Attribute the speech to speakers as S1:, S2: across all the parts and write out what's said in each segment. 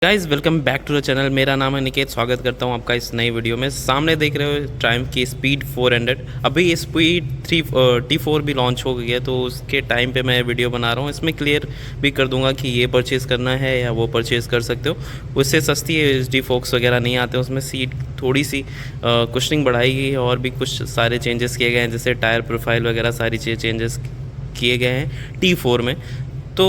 S1: Guys welcome back to the channel. मेरा नाम है निकेत। स्वागत करता हूं आपका इस नई वीडियो में। सामने देख रहे हो ट्रायम्फ की स्पीड 400। अभी ये स्पीड T4 भी लॉन्च हो गई है, तो उसके टाइम पे मैं वीडियो बना रहा हूं। इसमें क्लियर भी कर दूंगा कि ये परचेज़ करना है या वो परचेज़ कर सकते हो। उससे सस्ती है, HD फोक्स वगैरह नहीं आते उसमें। सीट थोड़ी सी कुशनिंग बढ़ाई गई है और भी कुछ सारे चेंजेस किए गए हैं, जैसे टायर प्रोफाइल वगैरह सारी चेंजेस किए गए हैं T4 में। तो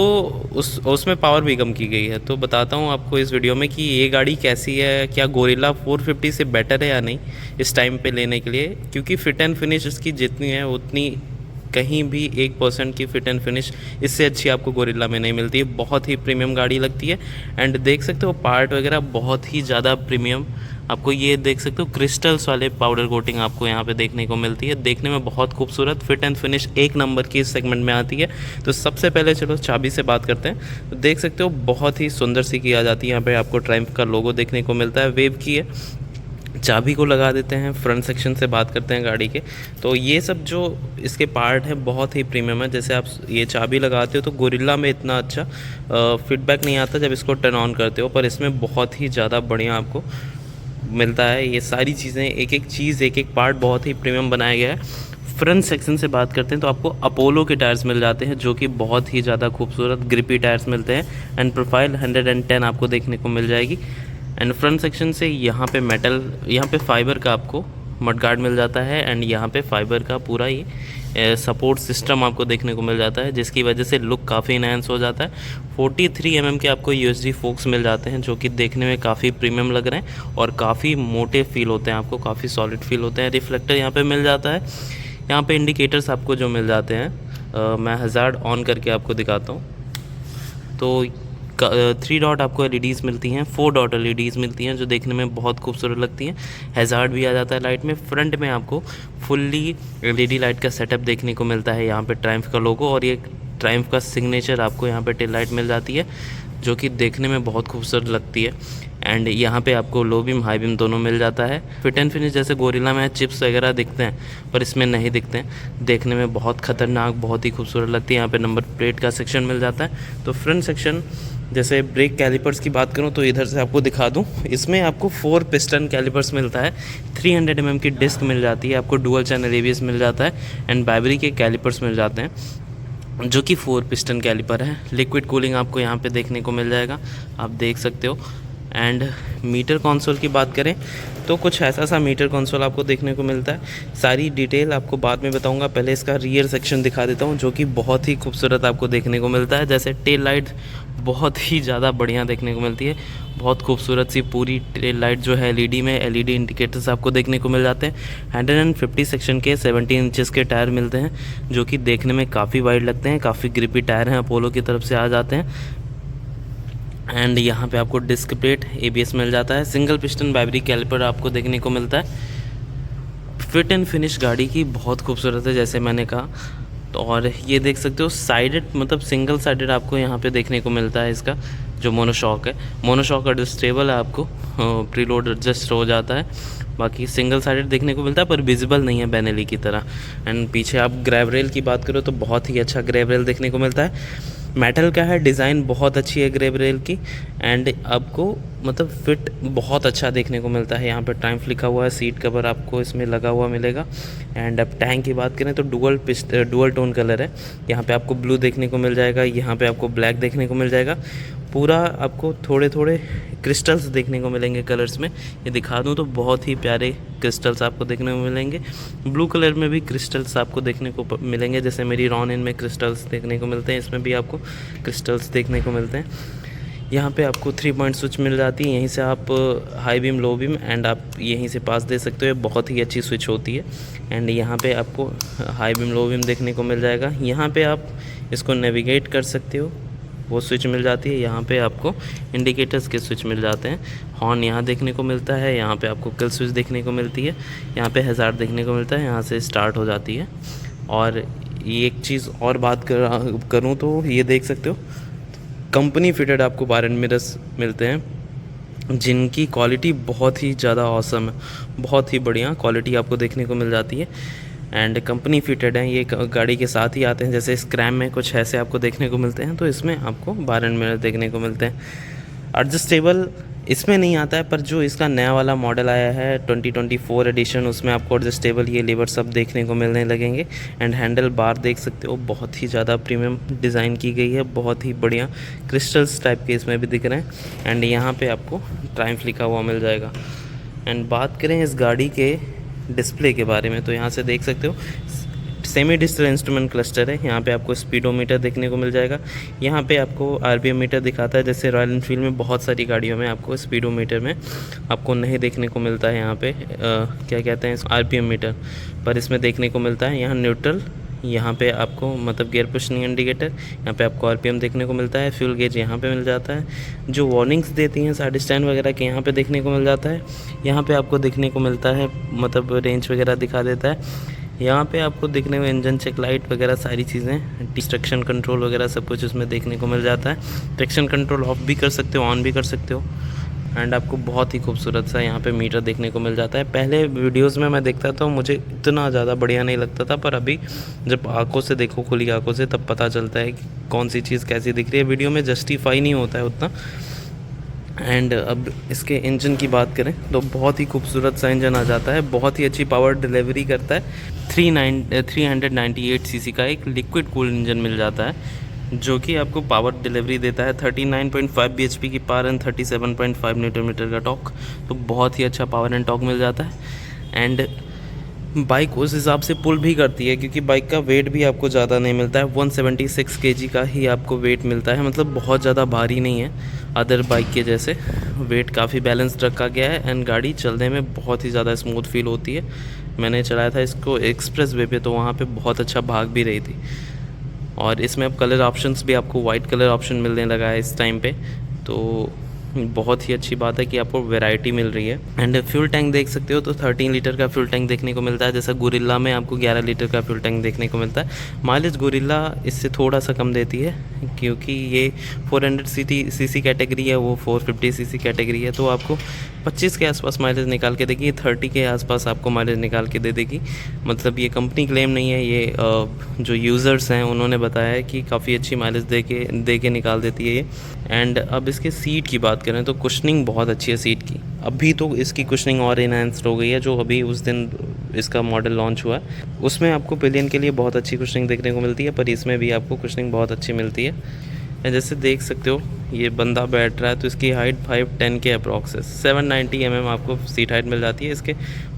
S1: उसमें पावर भी कम की गई है। तो बताता हूँ आपको इस वीडियो में कि ये गाड़ी कैसी है, क्या गोरिल्ला 450 से बेटर है या नहीं इस टाइम पे लेने के लिए, क्योंकि फ़िट एंड फिनिश इसकी जितनी है उतनी कहीं भी 1% की फ़िट एंड फिनिश इससे अच्छी आपको गोरिल्ला में नहीं मिलती है। बहुत ही प्रीमियम गाड़ी लगती है। एंड देख सकते हो पार्ट वगैरह बहुत ही ज़्यादा प्रीमियम। आपको ये देख सकते हो क्रिस्टल्स वाले पाउडर कोटिंग आपको यहाँ पे देखने को मिलती है। देखने में बहुत खूबसूरत, फिट एंड फिनिश एक नंबर की इस सेगमेंट में आती है। तो सबसे पहले चलो चाबी से बात करते हैं। तो देख सकते हो बहुत ही सुंदर सी की आ जाती है। यहाँ पे आपको ट्रायम्फ का लोगो देखने को मिलता है, वेव की है। चाबी को लगा देते हैं। फ्रंट सेक्शन से बात करते हैं गाड़ी के। तो ये सब जो इसके पार्ट हैं बहुत ही प्रीमियम है। जैसे आप ये चाबी लगाते हो तो गोरिल्ला में इतना अच्छा फीडबैक नहीं आता जब इसको टर्न ऑन करते हो, पर इसमें बहुत ही ज़्यादा बढ़िया आपको मिलता है। ये सारी चीज़ें, एक एक चीज़, एक एक पार्ट बहुत ही प्रीमियम बनाया गया है। फ्रंट सेक्शन से बात करते हैं तो आपको अपोलो के टायर्स मिल जाते हैं, जो कि बहुत ही ज़्यादा खूबसूरत ग्रिपी टायर्स मिलते हैं। एंड प्रोफाइल 110 आपको देखने को मिल जाएगी। एंड फ्रंट सेक्शन से यहाँ पे मेटल, यहाँ पे फाइबर का आपको मडगार्ड मिल जाता है। एंड यहाँ पे फाइबर का पूरा ये सपोर्ट सिस्टम आपको देखने को मिल जाता है, जिसकी वजह से लुक काफ़ी इनहेंस हो जाता है। 43 mm के आपको USD फोक्स मिल जाते हैं, जो कि देखने में काफ़ी प्रीमियम लग रहे हैं और काफ़ी मोटे फील होते हैं, आपको काफ़ी सॉलिड फील होते हैं। रिफ्लेक्टर यहाँ पे मिल जाता है। यहाँ पे इंडिकेटर्स आपको जो मिल जाते हैं, मैं हज़ार्ड ऑन करके आपको दिखाता हूँ। तो 3 डॉट आपको LEDs मिलती हैं, 4 डॉट LEDs मिलती हैं, जो देखने में बहुत खूबसूरत लगती हैं। हैज़ार्ड भी आ जाता है लाइट में। फ्रंट में आपको फुल्ली LED लाइट का सेटअप देखने को मिलता है। यहाँ पे ट्रायम्फ का लोगो और ये ट्रायम्फ का सिग्नेचर आपको यहाँ पे टेल लाइट मिल जाती है, जो कि देखने में बहुत खूबसूरत लगती है। एंड यहाँ पे आपको लो बीम हाई बीम दोनों मिल जाता है। फिट एंड फिनिश जैसे गोरिल्ला में चिप्स वगैरह दिखते हैं, पर इसमें नहीं दिखते हैं। देखने में बहुत ख़तरनाक, बहुत ही खूबसूरत लगती है। यहाँ पे नंबर प्लेट का सेक्शन मिल जाता है। तो फ्रंट सेक्शन, जैसे ब्रेक कैलिपर्स की बात करूँ तो इधर से आपको दिखा दूँ, इसमें आपको 4 पिस्टन कैलिपर्स मिलता है। 300 mm की डिस्क मिल जाती है आपको। डुअल चैनल ABS मिल जाता है। एंड बाइबरी के कैलिपर्स मिल जाते हैं, जो कि 4 पिस्टन कैलिपर है। लिक्विड कूलिंग आपको यहाँ पे देखने को मिल जाएगा, आप देख सकते हो। एंड मीटर कंसोल की बात करें तो कुछ ऐसा सा मीटर कंसोल आपको देखने को मिलता है। सारी डिटेल आपको बाद में बताऊंगा, पहले इसका रियर सेक्शन दिखा देता हूँ, जो कि बहुत ही खूबसूरत आपको देखने को मिलता है। जैसे टेल लाइट बहुत ही ज़्यादा बढ़िया देखने को मिलती है। बहुत खूबसूरत सी पूरी टेल लाइट जो है LED में, LED इंडिकेटर्स आपको देखने को मिल जाते हैं। 150 सेक्शन के 17 इंचेस के टायर मिलते हैं, जो कि देखने में काफ़ी वाइड लगते हैं। काफ़ी ग्रिपी टायर हैं, अपोलो की तरफ से आ जाते हैं। एंड यहाँ पे आपको डिस्क प्लेट ABS मिल जाता है। सिंगल पिस्टन बाइबरी कैलिपर आपको देखने को मिलता है। फिट एंड फिनिश गाड़ी की बहुत खूबसूरत है, जैसे मैंने कहा। तो और ये देख सकते हो साइडेड, मतलब सिंगल साइडेड आपको यहाँ पे देखने को मिलता है। इसका जो मोनोशॉक है, मोनोशॉक एडजस्टेबल है, आपको प्रीलोड एडजस्ट हो जाता है। बाकी सिंगल साइडेड देखने को मिलता है, पर विजिबल नहीं है बेनेली की तरह। एंड पीछे आप ग्रैब रेल की बात करो तो बहुत ही अच्छा ग्रैब रेल देखने को मिलता है। मेटल का है, डिज़ाइन बहुत अच्छी है ग्रैब रेल की। एंड आपको मतलब फिट बहुत अच्छा देखने को मिलता है। यहाँ पर ट्रायम्फ लिखा हुआ है, सीट कवर आपको इसमें लगा हुआ मिलेगा। एंड अब टैंक की बात करें तो डुअल टोन कलर है। यहाँ पे आपको ब्लू देखने को मिल जाएगा, यहाँ पे आपको ब्लैक देखने को मिल जाएगा। पूरा आपको थोड़े थोड़े क्रिस्टल्स देखने को मिलेंगे कलर्स में। ये दिखा दूँ तो बहुत ही प्यारे क्रिस्टल्स आपको देखने को मिलेंगे। ब्लू कलर में भी क्रिस्टल्स आपको देखने को मिलेंगे, जैसे मेरी रॉनिन में क्रिस्टल्स देखने को मिलते हैं, इसमें भी आपको क्रिस्टल्स देखने को मिलते हैं। यहाँ पे आपको 3 पॉइंट स्विच मिल जाती है। यहीं से आप high beam, low beam and आप यहीं से पास दे सकते हो। बहुत ही अच्छी स्विच होती है। एंड यहाँ पे आपको हाई बीम, लो बीम देखने को मिल जाएगा। यहाँ पे आप इसको नेविगेट कर सकते हो, वो स्विच मिल जाती है। यहाँ पे आपको इंडिकेटर्स के स्विच मिल जाते हैं। हॉर्न यहाँ देखने को मिलता है। यहाँ पे आपको किल स्विच देखने को मिलती है। यहाँ पे हज़ार्ड देखने को मिलता है, यहाँ से स्टार्ट हो जाती है। और ये एक चीज़ और बात करूँ तो ये देख सकते हो कंपनी फिटेड आपको बार एंड मिरर्स मिलते हैं, जिनकी क्वालिटी बहुत ही ज़्यादा ऑसम है। बहुत ही बढ़िया क्वालिटी आपको देखने को मिल जाती है। एंड कंपनी फिटेड हैं, ये गाड़ी के साथ ही आते हैं। जैसे स्क्रैम में कुछ ऐसे आपको देखने को मिलते हैं, तो इसमें आपको बार एंड मिरर देखने को मिलते हैं। एडजस्टेबल इसमें नहीं आता है, पर जो इसका नया वाला मॉडल आया है 2024 एडिशन, उसमें आपको एडजस्टेबल ये लीवर सब देखने को मिलने लगेंगे। एंड हैंडल बार देख सकते हो, बहुत ही ज़्यादा प्रीमियम डिज़ाइन की गई है, बहुत ही बढ़िया क्रिस्टल्स टाइप के इसमें भी दिख रहे हैं। एंड यहाँ पे आपको ट्रायम्फ लिखा हुआ मिल जाएगा। एंड बात करें इस गाड़ी के डिस्प्ले के बारे में, तो यहाँ से देख सकते हो सेमी डिजिटल इंस्ट्रूमेंट क्लस्टर है। यहाँ पे आपको स्पीडोमीटर देखने को मिल जाएगा। यहाँ पे आपको आरपीएम मीटर दिखाता है, जैसे रॉयल एनफील्ड में बहुत सारी गाड़ियों में आपको स्पीडोमीटर में आपको नहीं देखने को मिलता है। यहाँ पे क्या कहते हैं आरपीएम मीटर, पर इसमें देखने को मिलता है। यहाँ न्यूट्रल, यहाँ पे आपको मतलब गियर पुशनिंग इंडिकेटर, यहाँ पे आपको आरपीएम देखने को मिलता है। फ्यूल गेज यहाँ पे मिल जाता है। जो वार्निंग्स देती हैं साइड स्टैंड वगैरह के यहाँ पे देखने को मिल जाता है। यहाँ पे आपको देखने को मिलता है मतलब रेंज वगैरह दिखा देता है। यहाँ पे आपको देखने में इंजन चेक लाइट वगैरह सारी चीज़ें, ट्रैक्शन कंट्रोल वगैरह सब कुछ उसमें देखने को मिल जाता है। ट्रैक्शन कंट्रोल ऑफ भी कर सकते हो, ऑन भी कर सकते हो। एंड आपको बहुत ही खूबसूरत सा यहाँ पे मीटर देखने को मिल जाता है। पहले वीडियोस में मैं देखता था, मुझे इतना ज़्यादा बढ़िया नहीं लगता था, पर अभी जब आंखों से देखो, खुली आंखों से, तब पता चलता है कि कौन सी चीज़ कैसी दिख रही है। वीडियो में जस्टिफाई नहीं होता है उतना। एंड अब इसके इंजन की बात करें तो बहुत ही खूबसूरत सा इंजन आ जाता है, बहुत ही अच्छी पावर डिलीवरी करता है। 398 सीसी का एक लिक्विड कूल इंजन मिल जाता है, जो कि आपको पावर डिलीवरी देता है 39.5 bhp की पावर एंड 37.5 न्यूटन मीटर का टॉर्क। तो बहुत ही अच्छा पावर एंड टॉर्क मिल जाता है। एंड बाइक उस हिसाब से पुल भी करती है, क्योंकि बाइक का वेट भी आपको ज़्यादा नहीं मिलता है। 176 kg का ही आपको वेट मिलता है, मतलब बहुत ज़्यादा भारी नहीं है अदर बाइक के जैसे। वेट काफ़ी बैलेंस्ड रखा गया है। एंड गाड़ी चलने में बहुत ही ज़्यादा स्मूथ फील होती है। मैंने चलाया था इसको एक्सप्रेस वे पे, तो वहाँ पे बहुत अच्छा भाग भी रही थी। और इसमें अब कलर ऑप्शंस भी आपको वाइट कलर ऑप्शन मिलने लगा है इस टाइम पे, तो बहुत ही अच्छी बात है कि आपको वैरायटी मिल रही है। एंड फ्यूल टैंक देख सकते हो, तो 13 लीटर का फ्यूल टैंक देखने को मिलता है, जैसा गोरिल्ला में आपको 11 लीटर का फ्यूल टैंक देखने को मिलता है। माइलेज गोरिल्ला इससे थोड़ा सा कम देती है, क्योंकि ये 400 सीसी कैटेगरी है, वो 450 सीसी कैटेगरी है, तो आपको 25 के आसपास माइलेज निकाल के देगी। 30 के आसपास आपको माइलेज निकाल के दे देगी। मतलब ये कंपनी क्लेम नहीं है, ये जो यूज़र्स हैं उन्होंने बताया है कि काफ़ी अच्छी माइलेज दे के निकाल देती है ये। एंड अब इसके सीट की बात करें तो कुशनिंग बहुत अच्छी है सीट की। अभी तो इसकी कुशनिंग और इनहेंस्ड हो गई है, जो अभी उस दिन इसका मॉडल लॉन्च हुआ है उसमें आपको पिलियन के लिए बहुत अच्छी कुशनिंग देखने को मिलती है, पर इसमें भी आपको कुशनिंग बहुत अच्छी मिलती है। जैसे देख सकते हो ये बंदा बैठ रहा है, तो इसकी हाइट 5'10" के अप्रॉक्स है। 790 mm आपको सीट हाइट मिल जाती है। इसके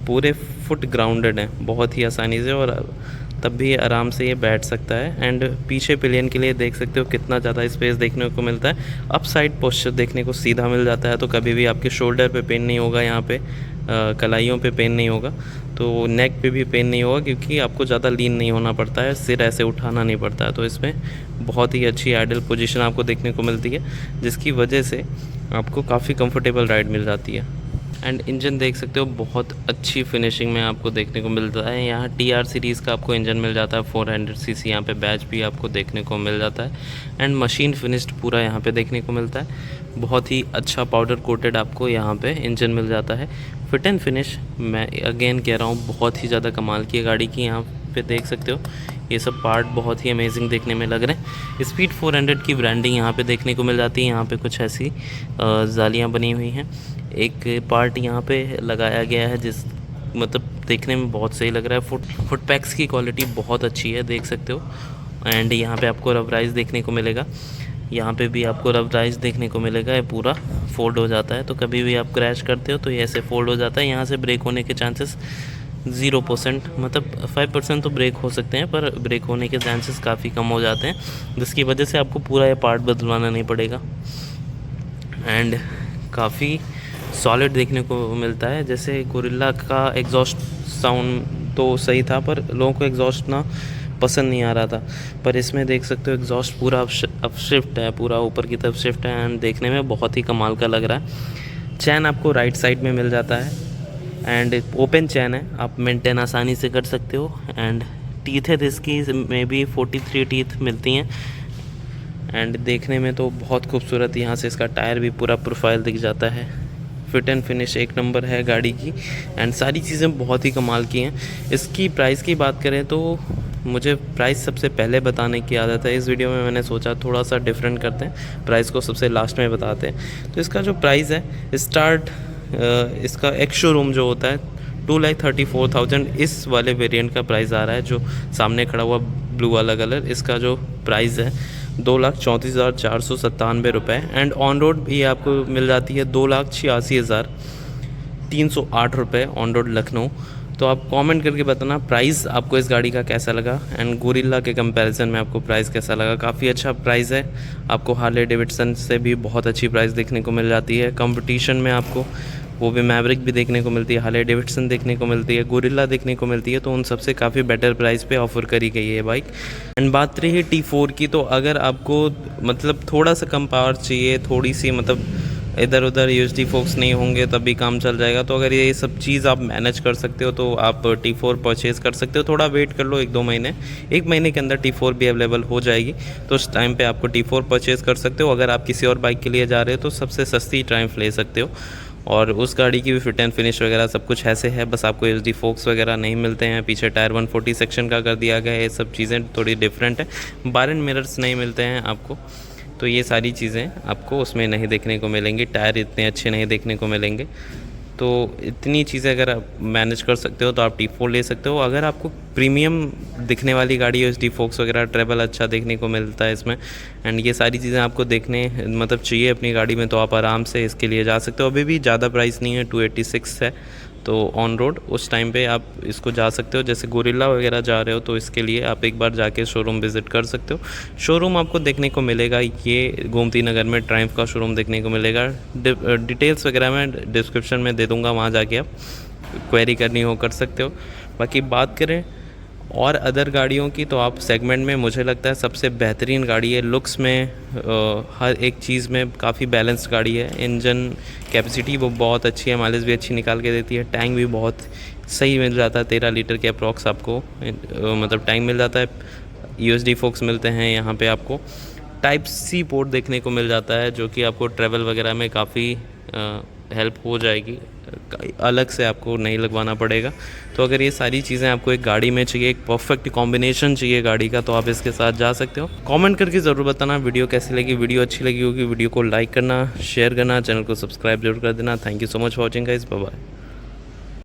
S1: पूरे फुट ग्राउंडेड हैं बहुत ही आसानी से, और तब भी आराम से ये बैठ सकता है। एंड पीछे पिलियन के लिए देख सकते हो कितना ज़्यादा स्पेस देखने को मिलता है। अप साइड पोस्चर देखने को सीधा मिल जाता है, तो कभी भी आपके शोल्डर पे पेन नहीं होगा, यहाँ पे कलाइयों पे पेन नहीं होगा, तो नेक पे भी पेन नहीं होगा, क्योंकि आपको ज़्यादा लीन नहीं होना पड़ता है, सिर ऐसे उठाना नहीं पड़ता है। तो इसमें बहुत ही अच्छी आइडल पोजीशन आपको देखने को मिलती है, जिसकी वजह से आपको काफ़ी कंफर्टेबल राइड मिल जाती है। एंड इंजन देख सकते हो बहुत अच्छी फिनिशिंग में आपको देखने को मिलता है। यहाँ TR सीरीज़ का आपको इंजन मिल जाता है 400 सीसी, यहाँ पे बैच भी आपको देखने को मिल जाता है। एंड मशीन फिनिश्ड पूरा यहाँ पे देखने को मिलता है। बहुत ही अच्छा पाउडर कोटेड आपको यहाँ पे इंजन मिल जाता है। फिट एंड फिनिश मैं अगेन कह रहा हूँ बहुत ही ज़्यादा कमाल की है गाड़ी की। यहाँ पे देख सकते हो ये सब पार्ट बहुत ही अमेजिंग देखने में लग रहे हैं। स्पीड 400 की ब्रांडिंग यहाँ पे देखने को मिल जाती है। यहाँ पे कुछ ऐसी जालियाँ बनी हुई हैं। एक पार्ट यहाँ पे लगाया गया है जिस मतलब देखने में बहुत सही लग रहा है। फुट पैक्स की क्वालिटी बहुत अच्छी है, देख सकते हो। एंड यहाँ पे आपको रबराइज देखने को मिलेगा, यहाँ पे भी आपको रबराइज देखने को मिलेगा। ये पूरा फोल्ड हो जाता है, तो कभी भी आप क्रैश करते हो तो ये ऐसे फोल्ड हो जाता है। यहाँ से ब्रेक होने के चांसेस 0%, मतलब 5% तो ब्रेक हो सकते हैं, पर ब्रेक होने के चांसेस काफ़ी कम हो जाते हैं, जिसकी वजह से आपको पूरा ये पार्ट बदलवाना नहीं पड़ेगा। एंड काफ़ी सॉलिड देखने को मिलता है। जैसे गोरिल्ला का एग्जॉस्ट साउंड तो सही था, पर लोगों को एग्जॉस्ट ना पसंद नहीं आ रहा था, पर इसमें देख सकते हो एग्जॉस्ट पूरा अपशिफ्ट है, पूरा ऊपर की तरफ शिफ्ट है। एंड देखने में बहुत ही कमाल का लग रहा है। चैन आपको राइट साइड में मिल जाता है एंड ओपन चैन है, आप मेंटेन आसानी से कर सकते हो। एंड टीथ है इसकी में भी 43 टीथ मिलती हैं। एंड देखने में तो बहुत खूबसूरत, यहाँ से इसका टायर भी पूरा प्रोफाइल दिख जाता है। फिट एंड फिनिश एक नंबर है गाड़ी की। एंड सारी चीज़ें बहुत ही कमाल की हैं। इसकी प्राइस की बात करें तो मुझे प्राइस सबसे पहले बताने की आदत है। इस वीडियो में मैंने सोचा थोड़ा सा डिफरेंट करते हैं, प्राइस को सबसे लास्ट में बताते हैं। तो इसका जो प्राइस है स्टार्ट, इसका एक्स शोरूम जो होता है 2,34,000 इस वाले वेरिएंट का प्राइस आ रहा है। जो सामने खड़ा हुआ ब्लू वाला कलर, इसका जो प्राइस है 2,34,497 रुपये। एंड ऑन रोड भी आपको मिल जाती है 2,86,308 रुपये ऑन रोड लखनऊ। तो आप कमेंट करके बताना प्राइस आपको इस गाड़ी का कैसा लगा, एंड गोरिल्ला के कंपैरिजन में आपको प्राइस कैसा लगा। काफ़ी अच्छा प्राइस है, आपको हार्ले डेविडसन से भी बहुत अच्छी प्राइस देखने को मिल जाती है। कंपटीशन में आपको वो भी मैवरिक भी देखने को मिलती है, हार्ले डेविडसन देखने को मिलती है, गोरिल्ला देखने को मिलती है। तो उन सबसे काफ़ी बेटर प्राइस पे ऑफ़र करी गई है बाइक। एंड बात रही है T4 की, तो अगर आपको मतलब थोड़ा सा कम पावर चाहिए, थोड़ी सी मतलब इधर उधर यूएसडी फोक्स नहीं होंगे तब भी काम चल जाएगा, तो अगर ये सब चीज़ आप मैनेज कर सकते हो तो आप T4 परचेज़ कर सकते हो। थोड़ा वेट कर लो 1-2 महीने, 1 महीने के अंदर T4 भी अवेलेबल हो जाएगी, तो उस टाइम पे आपको T4 परचेज़ कर सकते हो। अगर आप किसी और बाइक के लिए जा रहे हो तो सबसे सस्ती ट्रायम्फ ले सकते हो। और उस गाड़ी की भी फिट एंड फिनिश वगैरह सब कुछ ऐसे है, बस आपको यूएसडी फोक्स वगैरह नहीं मिलते हैं। पीछे टायर 140 सेक्शन का कर दिया गया है, ये सब चीज़ें थोड़ी डिफरेंट है। बार एंड मिरर्स नहीं मिलते हैं आपको, तो ये सारी चीज़ें आपको उसमें नहीं देखने को मिलेंगी। टायर इतने अच्छे नहीं देखने को मिलेंगे। तो इतनी चीज़ें अगर आप मैनेज कर सकते हो तो आप T4 ले सकते हो। अगर आपको प्रीमियम दिखने वाली गाड़ी है, यूएसडी फोक्स वगैरह, ट्रेबल अच्छा देखने को मिलता है इसमें, एंड ये सारी चीज़ें आपको देखने मतलब चाहिए अपनी गाड़ी में, तो आप आराम से इसके लिए जा सकते हो। अभी भी ज़्यादा प्राइस नहीं है, 286 है, तो ऑन रोड उस टाइम पे आप इसको जा सकते हो। जैसे गोरिल्ला वगैरह जा रहे हो तो इसके लिए आप एक बार जाके शोरूम विज़िट कर सकते हो। शोरूम आपको देखने को मिलेगा, ये गोमती नगर में ट्रायम्फ का शोरूम देखने को मिलेगा। डिटेल्स वगैरह मैं डिस्क्रिप्शन में दे दूँगा, वहाँ जाके आप क्वेरी करनी हो कर सकते हो। बाकी बात करें और अदर गाड़ियों की, तो आप सेगमेंट में मुझे लगता है सबसे बेहतरीन गाड़ी है। लुक्स में हर एक चीज़ में काफ़ी बैलेंस्ड गाड़ी है। इंजन कैपेसिटी वो बहुत अच्छी है, माइलेज भी अच्छी निकाल के देती है। टैंक भी बहुत सही मिल जाता है, 13 लीटर के अप्रॉक्स आपको मतलब टैंक मिल जाता है। यूएसडी फोक्स मिलते हैं यहाँ पे, आपको टाइप सी पोर्ट देखने को मिल जाता है, जो कि आपको ट्रैवल वगैरह में काफ़ी हेल्प हो जाएगी, अलग से आपको नहीं लगवाना पड़ेगा। तो अगर ये सारी चीज़ें आपको एक गाड़ी में चाहिए, एक परफेक्ट कॉम्बिनेशन चाहिए गाड़ी का, तो आप इसके साथ जा सकते हो। कमेंट करके ज़रूर बताना वीडियो कैसी लगी। वीडियो अच्छी लगी होगी वीडियो को लाइक करना, शेयर करना, चैनल को सब्सक्राइब जरूर कर देना। Thank you so much for watching guys, bye bye.